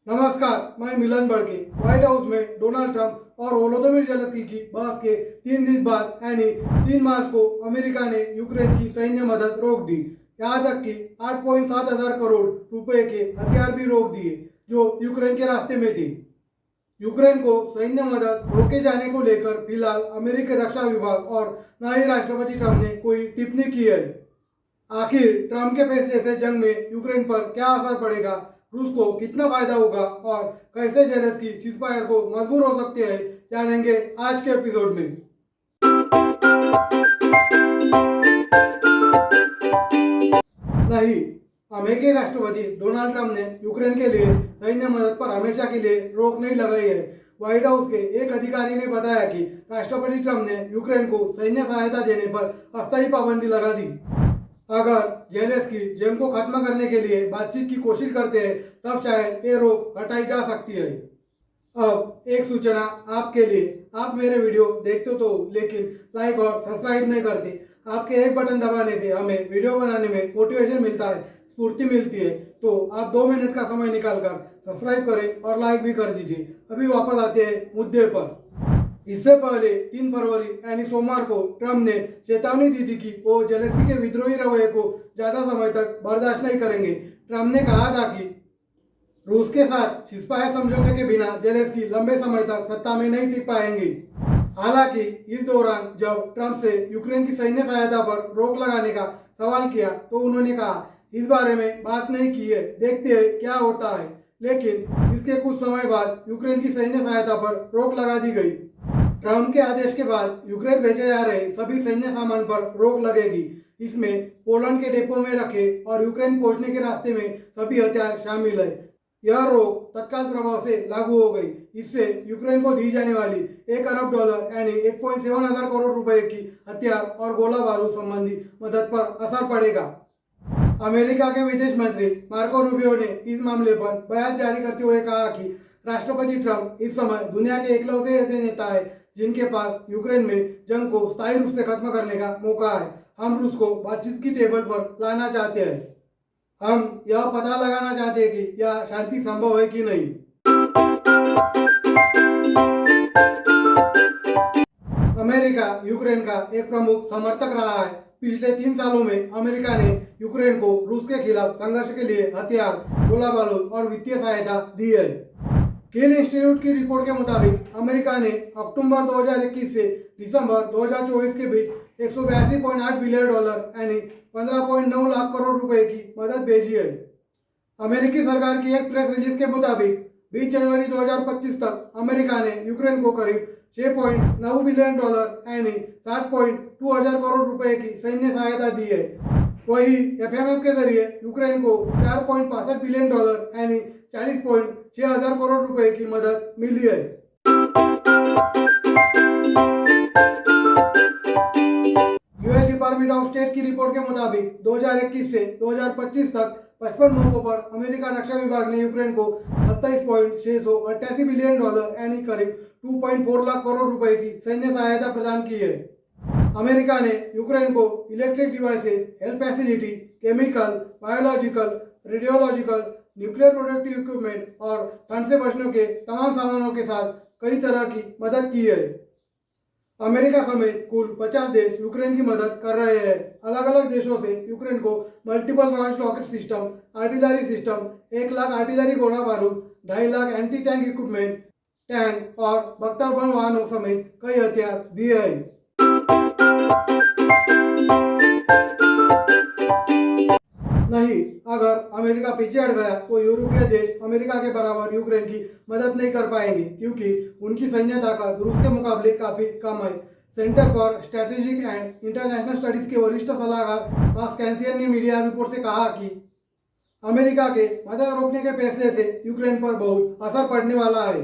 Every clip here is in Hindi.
नमस्कार, मैं मिलन बड़के। व्हाइट हाउस में डोनाल्ड ट्रंप और वोलोदिमीर जेलेंस्की की बहस के 3 दिन बाद यानी 3 मार्च को अमेरिका ने यूक्रेन की सैन्य मदद रोक दी। यहाँ तक कि 8.7 हजार करोड़ रुपए के हथियार भी रोक दिए जो यूक्रेन के रास्ते में थे। यूक्रेन को सैन्य मदद रोके जाने को लेकर फिलहाल अमेरिकी रक्षा विभाग और न ही राष्ट्रपति ट्रंप ने कोई टिप्पणी की है। आखिर ट्रंप के फैसले से जंग में यूक्रेन पर क्या असर पड़ेगा, रूस को कितना फायदा होगा और कैसे जेलेंस्की सीज़फायर को मजबूर हो सकते हैं, जानेंगे आज के एपिसोड में। नहीं, अमेरिकी राष्ट्रपति डोनाल्ड ट्रंप ने यूक्रेन के लिए सैन्य मदद पर हमेशा के लिए रोक नहीं लगाई है। व्हाइट हाउस के एक अधिकारी ने बताया कि राष्ट्रपति ट्रंप ने यूक्रेन को सैन्य सहायता देने पर अस्थायी पाबंदी लगा दी। अगर जेलेंस्की जंग को खत्म करने के लिए बातचीत की कोशिश करते हैं तब शायद ये रोक हटाई जा सकती है। अब एक सूचना आपके लिए, आप मेरे वीडियो देखते तो लेकिन लाइक और सब्सक्राइब नहीं करते। आपके एक बटन दबाने से हमें वीडियो बनाने में मोटिवेशन मिलता है, स्फूर्ति मिलती है। तो आप 2 मिनट का समय निकालकर सब्सक्राइब करें और लाइक भी कर दीजिए। अभी वापस आते हैं मुद्दे पर। इससे पहले 3 फरवरी यानी सोमवार को ट्रंप ने चेतावनी दी थी कि वो जेलेंस्की के विद्रोही रवैये को ज्यादा समय तक बर्दाश्त नहीं करेंगे। ट्रंप ने कहा था कि रूस के साथ सीज़फायर समझौते के बिना जेलेंस्की लंबे समय तक सत्ता में नहीं टिक पाएंगे। हालांकि इस दौरान जब ट्रंप से यूक्रेन की सैन्य सहायता पर रोक लगाने का सवाल किया तो उन्होंने कहा इस बारे में बात नहीं की है, देखते हैं क्या होता है। लेकिन इसके कुछ समय बाद यूक्रेन की सैन्य सहायता पर रोक लगा दी गई। ट्रंप के आदेश के बाद यूक्रेन भेजे जा रहे सभी सैन्य सामान पर रोक लगेगी। इसमें पोलैंड के डिपो में रखे और यूक्रेन पहुंचने के रास्ते में सभी हथियार शामिल है। यह रोक तत्काल प्रभाव से लागू हो गई। इससे यूक्रेन को दी जाने वाली $1 अरब यानी 8.7 हजार करोड़ रुपए की हथियार और गोला बारूद संबंधी मदद पर असर पड़ेगा। अमेरिका के विदेश मंत्री मार्को रूबियो ने इस मामले पर बयान जारी करते हुए कहा कि राष्ट्रपति ट्रंप इस समय दुनिया के इकलौते ऐसे नेता है जिनके पास यूक्रेन में जंग को स्थायी रूप से खत्म करने का मौका है। हम रूस को बातचीत की टेबल पर लाना चाहते हैं। हम यह पता लगाना चाहते हैं कि यह शांति संभव है कि नहीं। अमेरिका यूक्रेन का एक प्रमुख समर्थक रहा है। पिछले 3 सालों में अमेरिका ने यूक्रेन को रूस के खिलाफ संघर्ष के लिए हथियार, गोला बारूद और वित्तीय सहायता दी है। किल इंस्टीट्यूट की रिपोर्ट के मुताबिक अमेरिका ने अक्टूबर 2021 से दिसंबर 2024 के बीच $182.8 बिलियन यानी 15.9 लाख करोड़ रुपए की मदद भेजी है। अमेरिकी सरकार की एक प्रेस रिलीज के मुताबिक 20 जनवरी 2025 तक अमेरिका ने यूक्रेन को करीब $6.9 बिलियन यानी 60.2 हजार करोड़ रुपए की सैन्य सहायता दी है। वही एफएमएफ के जरिए यूक्रेन को $4.65 बिलियन यानी 40.6 हजार करोड़ रुपए की मदद मिली है। यूएस डिपार्टमेंट ऑफ स्टेट की रिपोर्ट के मुताबिक 2021 से 2025 तक 55 मौकों पर अमेरिका रक्षा विभाग ने यूक्रेन को $27.688 बिलियन यानी करीब 2.4 लाख करोड़ रुपए की सैन्य सहायता प्रदान की है। अमेरिका ने यूक्रेन को electric devices, health facility, chemical, biological, radiological, nuclear productive equipment और ठंड से बचने के तमाम सामानों के साथ कई तरह की मदद की है। अमेरिका समेत कुल 50 देश यूक्रेन की मदद कर रहे हैं। अलग अलग देशों से यूक्रेन को multiple launch rocket system, artillery system, 1 lakh artillery गोला बारूद, 2.5 lakh anti tank equipment, tank और बख्तर बम वाहनों समेत कई हथियार दिए हैं। नहीं, अगर अमेरिका पीछे हट गया तो यूरोपीय देश अमेरिका के बराबर यूक्रेन की मदद नहीं कर पाएंगे क्योंकि उनकी सैन्य ताकत रूस के मुकाबले काफी कम है। Centre for strategic and international studies के वरिष्ठ सलाहकार मार्क कैसियन ने मीडिया रिपोर्ट से कहा कि अमेरिका के मदद रोकने के फैसले से यूक्रेन पर बहुत असर पड़ने वाला है।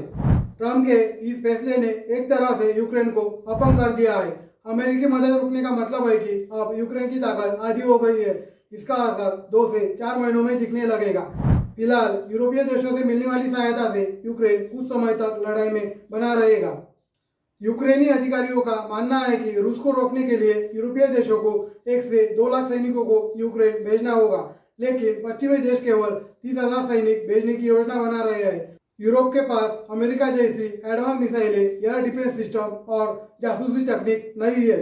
ट्रंप के इस फैसले ने एक तरह से यूक्रेन को अपंग कर दिया है। अमेरिकी मदद रोकने का मतलब है कि अब यूक्रेन की ताकत आधी हो गई है। इसका असर 2 से 4 महीनों में दिखने लगेगा। फिलहाल यूरोपीय देशों से मिलने वाली सहायता से यूक्रेन कुछ समय तक लड़ाई में बना रहेगा। यूक्रेनी अधिकारियों का मानना है कि रूस को रोकने के लिए यूरोपीय देशों को 1 से 2 लाख सैनिकों को यूक्रेन भेजना होगा। लेकिन पश्चिमी देश केवल 30,000 सैनिक भेजने की योजना बना रहे हैं। यूरोप के पास अमेरिका जैसी एडवांस मिसाइलें, एयर डिफेंस सिस्टम और जासूसी तकनीक नहीं है।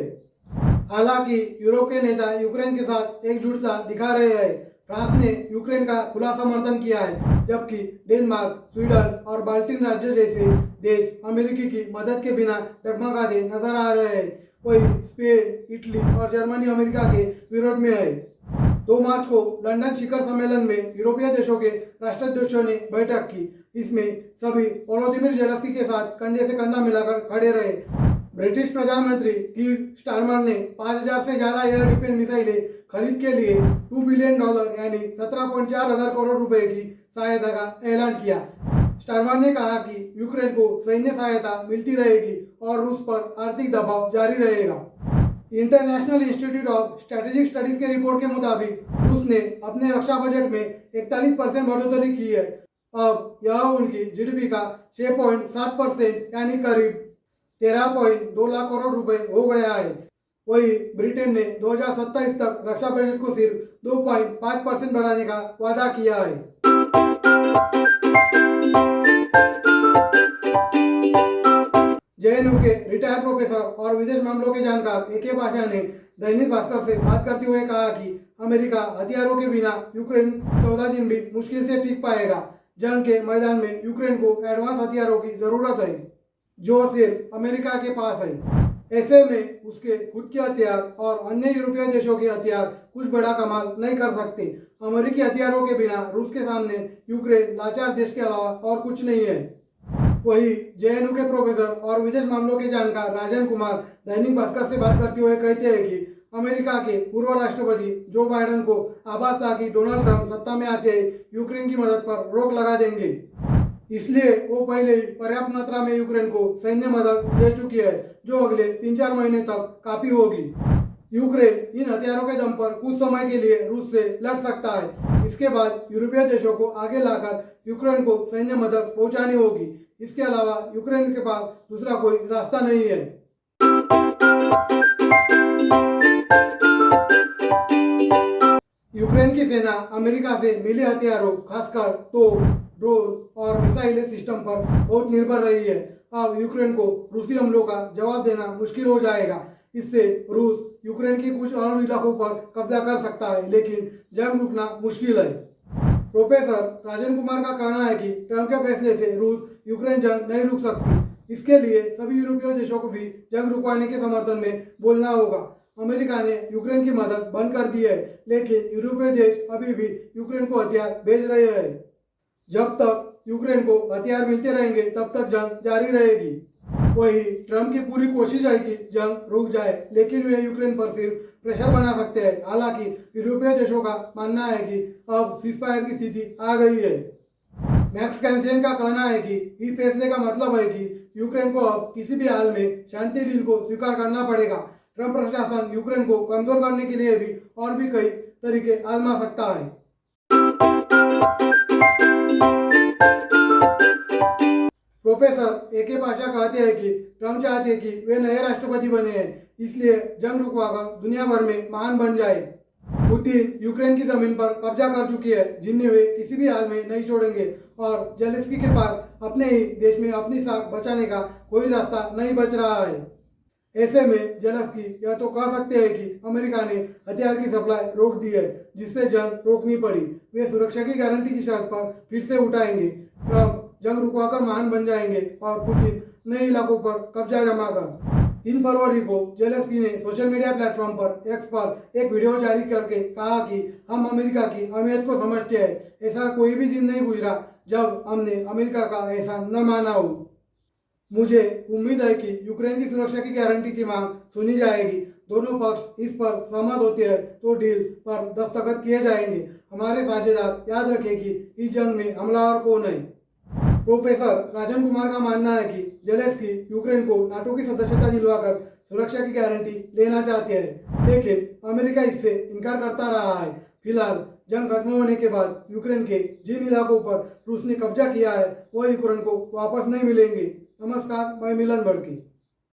हालांकि यूरोप के नेता यूक्रेन के साथ एकजुटता दिखा रहे हैं। फ्रांस ने यूक्रेन का खुला समर्थन किया है, जबकि डेनमार्क, स्वीडन और बाल्टिक राज्य जैसे देश अमेरिकी की मदद के बिना डगमगाते नजर आ रहे हैं। वहीं स्पेन, इटली और जर्मनी अमेरिका के विरोध में है। 2 मार्च को लंदन शिखर सम्मेलन में यूरोपीय देशों के राष्ट्राध्यक्षों ने बैठक की। इसमें सभी वोलोदिमीर जेलेंस्की के साथ कंधे से कंधा मिलाकर खड़े रहे। ब्रिटिश प्रधानमंत्री कीर स्टारमर ने 5,000 से ज्यादा एयर डिफेंस मिसाइलें खरीद के लिए $2 बिलियन यानी 17.4 हजार करोड़ रुपए की सहायता का ऐलान किया। स्टारमर ने कहा कि यूक्रेन को सैन्य सहायता मिलती रहेगी और रूस पर आर्थिक दबाव जारी रहेगा। International institute of strategic studies के रिपोर्ट के मुताबिक रूस ने अपने रक्षा बजट में 41% बढ़ोतरी की है। अब यह उनकी जीडीपी का 6.7% यानी करीब 13.2 लाख करोड़ रुपए हो गया है। वहीं ब्रिटेन ने 2027 तक रक्षा बजट को सिर्फ 2.5% बढ़ाने का वादा किया है। जेएनयू के रिटायर्ड प्रोफेसर और विदेश मामलों के जानकार एके पाशा ने दैनिक भास्कर से बात करते हुए कहा कि अमेरिका हथियारों के बिना यूक्रेन 14 दिन भी मुश्किल से टिक पाएगा। जंग के मैदान में यूक्रेन को एडवांस हथियारों की जरूरत है, जो सिर्फ अमेरिका के पास है। ऐसे में उसके खुद के हथियार और अन्य यूरोपीय देशों के हथियार कुछ बड़ा कमाल नहीं कर सकते। अमेरिकी हथियारों के बिना रूस के सामने यूक्रेन लाचार देश के अलावा और कुछ नहीं है। वही जेएनयू के प्रोफेसर और विदेश मामलों के जानकार राजन कुमार दैनिक भास्कर से बात करते हुए कहते हैं कि अमेरिका के पूर्व राष्ट्रपति जो बाइडेन को आभास था कि डोनाल्ड ट्रंप सत्ता में आते ही यूक्रेन की मदद पर रोक लगा देंगे, इसलिए वो पहले ही पर्याप्त मात्रा में यूक्रेन को सैन्य मदद दे चुकी है, जो अगले 3-4 महीने तक काफी होगी। यूक्रेन इन हथियारों के दम पर कुछ समय के लिए रूस से लड़ सकता है। इसके बाद यूरोपीय देशों को आगे लाकर यूक्रेन को सैन्य मदद पहुंचानी होगी। इसके अलावा यूक्रेन के पास दूसरा कोई रास्ता नहीं है। यूक्रेन की सेना अमेरिका से मिले हथियारों, खासकर तोप, ड्रोन और मिसाइल सिस्टम पर बहुत निर्भर रही है। अब यूक्रेन को रूसी हमलों का जवाब देना मुश्किल हो जाएगा। इससे रूस यूक्रेन के कुछ और इलाकों पर कब्जा कर सकता है, लेकिन जंग रुकना मुश्किल है। प्रोफेसर राजन कुमार का कहना है कि ट्रंप के फैसले से रूस यूक्रेन जंग नहीं रुक सकती। इसके लिए सभी यूरोपीय देशों को भी जंग रुकवाने के समर्थन में बोलना होगा। अमेरिका ने यूक्रेन की मदद बंद कर दी है, लेकिन यूरोपीय देश अभी भी यूक्रेन को हथियार भेज रहे हैं। जब तक यूक्रेन को हथियार मिलते रहेंगे, तब तक जंग जारी रहेगी। वही ट्रंप की पूरी कोशिश है कि जंग रुक जाए, लेकिन वे यूक्रेन पर सिर्फ प्रेशर बना सकते हैं। हालांकि यूरोपीय देशों का मानना है कि अब सीजफायर की स्थिति आ गई है। मैक्स कैंसियन का कहना है कि इस फैसले का मतलब है कि यूक्रेन को अब किसी भी हाल में शांति डील को स्वीकार करना पड़ेगा। ट्रंप प्रशासन यूक्रेन को कमजोर करने के लिए भी और भी कई तरीके आजमा सकता है। प्रोफेसर एके पाशा कहते हैं कि ट्रंप चाहते हैं कि वे नए राष्ट्रपति बने हैं, इसलिए जंग रुकवाकर दुनिया भर में महान बन जाए। पुतिन यूक्रेन की जमीन पर कब्जा कर चुकी है, जिन्हें वे किसी भी हाल में नहीं छोड़ेंगे, और जेलेंस्की के पास अपने ही देश में अपनी साख बचाने का कोई रास्ता नहीं बच रहा है। ऐसे में जेलेंस्की यह तो कह सकते हैं कि अमेरिका ने हथियार की सप्लाई रोक दी है, जिससे जंग रोकनी पड़ी। वे सुरक्षा की गारंटी की शर्त पर फिर से उठाएंगे। ट्रंप जंग रुकवाकर महान बन जाएंगे और पुतिन नए इलाकों पर कब्जा जमाकर। 3 फरवरी को जेलेंस्की ने सोशल मीडिया प्लेटफॉर्म पर एक्स पर एक वीडियो जारी करके कहा कि हम अमेरिका की अहमियत को समझते हैं। ऐसा कोई भी दिन नहीं गुजरा जब हमने अमेरिका का एहसान न माना हो। मुझे उम्मीद है कि यूक्रेन की सुरक्षा की गारंटी की मांग सुनी जाएगी। दोनों पक्ष इस पर सहमत होते हैं तो डील पर दस्तखत किए जाएंगे। हमारे साझेदार याद रखें कि इस जंग में हमलावर कौन है। प्रोफेसर राजन कुमार का मानना है कि जेलेंस्की यूक्रेन को नाटो की सदस्यता दिलवाकर सुरक्षा की गारंटी लेना चाहते हैं, लेकिन अमेरिका इससे इनकार करता रहा है। फिलहाल जंग खत्म होने के बाद यूक्रेन के जिन इलाकों पर रूस ने कब्जा किया है, वह यूक्रेन को वापस नहीं मिलेंगे। नमस्कार, मैं मिलन बड़की।